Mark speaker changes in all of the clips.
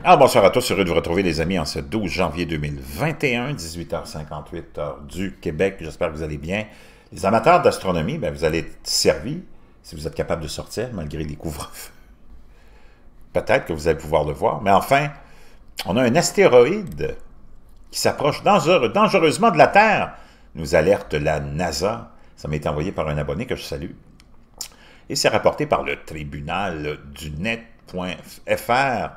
Speaker 1: Alors bonsoir à tous, heureux de vous retrouver les amis en ce 12 janvier 2021, 18h58 heure du Québec. J'espère que vous allez bien. Les amateurs d'astronomie, vous allez être servis si vous êtes capable de sortir malgré les couvre-feux. Peut-être que vous allez pouvoir le voir, mais enfin, on a un astéroïde qui s'approche dangereusement de la Terre, nous alerte la NASA. Ça m'a été envoyé par un abonné que je salue. Et c'est rapporté par le tribunal du net.fr.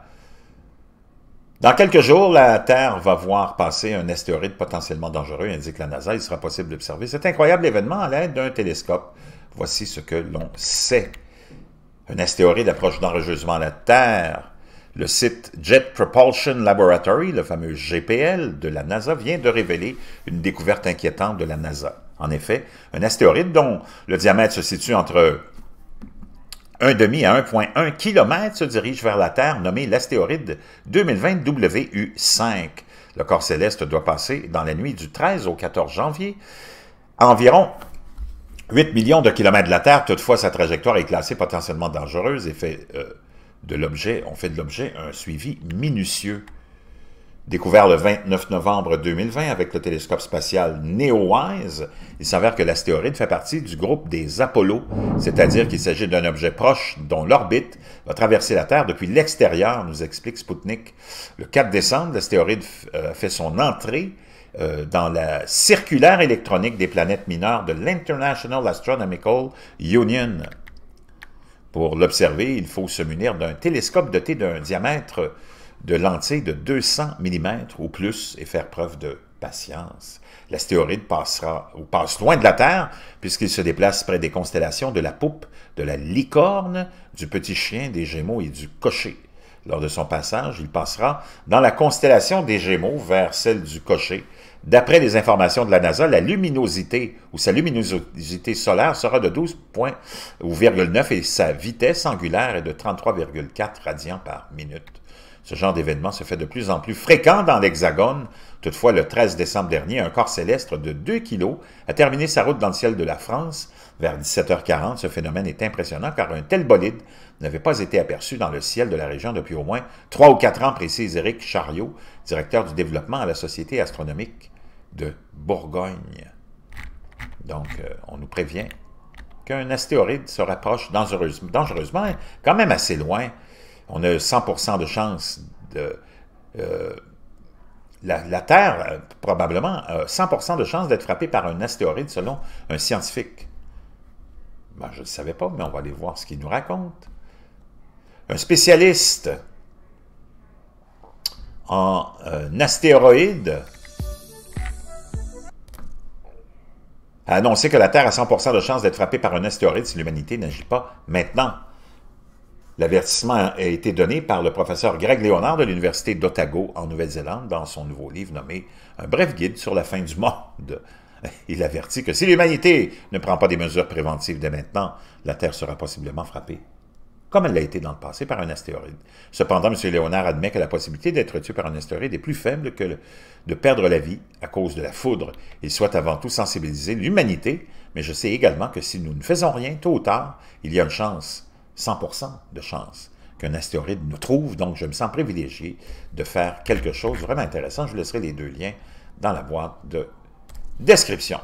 Speaker 1: Dans quelques jours, la Terre va voir passer un astéroïde potentiellement dangereux, indique la NASA. Il sera possible d'observer cet incroyable événement à l'aide d'un télescope. Voici ce que l'on sait. Un astéroïde approche dangereusement la Terre. Le site Jet Propulsion Laboratory, le fameux GPL de la NASA, vient de révéler une découverte inquiétante de la NASA. En effet, un astéroïde dont le diamètre se situe entre 1,5 à 1,1 km se dirige vers la Terre, nommé l'astéroïde 2020 WU5. Le corps céleste doit passer dans la nuit du 13 au 14 janvier à environ 8 millions de kilomètres de la Terre. Toutefois, sa trajectoire est classée potentiellement dangereuse et fait de l'objet un suivi minutieux. Découvert le 29 novembre 2020 avec le télescope spatial NEOWISE, il s'avère que l'astéroïde fait partie du groupe des Apollo, c'est-à-dire qu'il s'agit d'un objet proche dont l'orbite va traverser la Terre depuis l'extérieur, nous explique Sputnik. Le 4 décembre, l'astéroïde fait son entrée dans la circulaire électronique des planètes mineures de l'International Astronomical Union. Pour l'observer, il faut se munir d'un télescope doté d'un diamètre de lentilles de 200 mm ou plus et faire preuve de patience. L'astéroïde passe loin de la Terre puisqu'il se déplace près des constellations de la Poupe, de la Licorne, du Petit Chien, des Gémeaux et du Cocher. Lors de son passage, il passera dans la constellation des Gémeaux vers celle du Cocher. D'après les informations de la NASA, la luminosité ou sa luminosité solaire sera de 12,9 et sa vitesse angulaire est de 33,4 radians par minute. Ce genre d'événement se fait de plus en plus fréquent dans l'Hexagone. Toutefois, le 13 décembre dernier, un corps céleste de 2 kg a terminé sa route dans le ciel de la France. Vers 17h40, ce phénomène est impressionnant car un tel bolide n'avait pas été aperçu dans le ciel de la région depuis au moins 3 ou 4 ans, précise Éric Chariot, directeur du développement à la Société astronomique de Bourgogne. Donc, on nous prévient qu'un astéroïde se rapproche dangereusement, quand même assez loin. On a 100% de chance de... la Terre, probablement, a 100% de chance d'être frappée par un astéroïde, selon un scientifique. Je ne le savais pas, mais on va aller voir ce qu'il nous raconte. Un spécialiste en astéroïdes a annoncé que la Terre a 100% de chance d'être frappée par un astéroïde si l'humanité n'agit pas maintenant. L'avertissement a été donné par le professeur Greg Léonard de l'Université d'Otago en Nouvelle-Zélande dans son nouveau livre nommé « Un bref guide sur la fin du monde ». Il avertit que si l'humanité ne prend pas des mesures préventives dès maintenant, la Terre sera possiblement frappée, comme elle l'a été dans le passé, par un astéroïde. Cependant, M. Léonard admet que la possibilité d'être tué par un astéroïde est plus faible que de perdre la vie à cause de la foudre. Il souhaite avant tout sensibiliser l'humanité, mais je sais également que si nous ne faisons rien, tôt ou tard, il y a une chance, 100% de chance, qu'un astéroïde nous trouve. Donc, je me sens privilégié de faire quelque chose de vraiment intéressant. Je vous laisserai les deux liens dans la boîte de description.